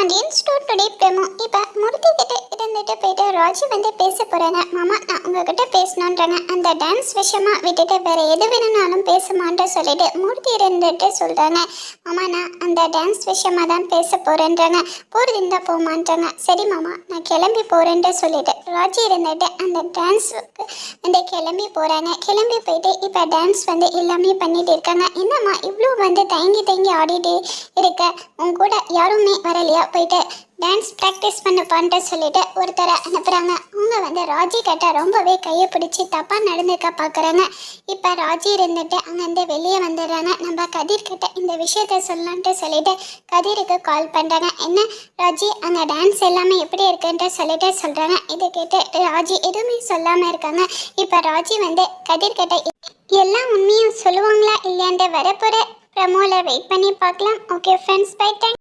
Pandian store today promo. இப்போ மூர்த்தி கிட்ட இருந்துட்டு போயிட்டு ராஜி வந்து பேச போகிறாங்க. மாமா நான் உங்ககிட்ட பேசணுன்றாங்க. அந்த டான்ஸ் விஷயமா விட்டுட்டு வேறு எது வேணும்னாலும் பேசுமான்ட்டு சொல்லிட்டு மூர்த்தி இருந்துட்டு சொல்கிறாங்க. மாமா நான் அந்த டான்ஸ் விஷயமா தான் பேச போகிறேன்றாங்க. போகிறது இருந்தால் போமான்றாங்க. சரி மாமா நான் கிளம்பி போகிறேன்ட்டு சொல்லிட்டு ராஜி இருந்துட்டு அந்த டான்ஸுக்கு வந்து கிளம்பி போகிறாங்க. கிளம்பி போயிட்டு இப்போ டான்ஸ் வந்து எல்லாமே பண்ணிட்டு இருக்காங்க. என்னம்மா இவ்வளோ வந்து தயங்கி ஆடிட்டு இருக்க, உன் கூட யாருமே வரலையா, போயிட்டு டான்ஸ் ப்ராக்டிஸ் பண்ணப்பான்ட்டு சொல்லிட்டு ஒருத்தரை அனுப்புகிறாங்க. அவங்க வந்து ராஜி கிட்ட ரொம்பவே கையை பிடிச்சி தப்பாக நடந்துக்க பார்க்குறாங்க. இப்போ ராஜி இருந்துட்டு அங்கேருந்து வெளியே வந்துடுறாங்க. நம்ம கதிர்கிட்ட இந்த விஷயத்த சொல்லலான்ட்டு சொல்லிட்டு கதிருக்கு கால் பண்ணுறாங்க. என்ன ராஜி அங்கே டான்ஸ் எல்லாமே எப்படி இருக்குன்ட்டு சொல்லிட்டு சொல்கிறாங்க. இதை கேட்டு ராஜி எதுவுமே சொல்லாமல் இருக்காங்க. இப்போ ராஜி வந்து கதிர்கிட்ட எல்லா உண்மையும் சொல்லுவாங்களா இல்லையான்ட்டு வரப்போகிற ப்ரமோவில் வெயிட் பண்ணி பார்க்கலாம். Okay friends, by. தேங்க்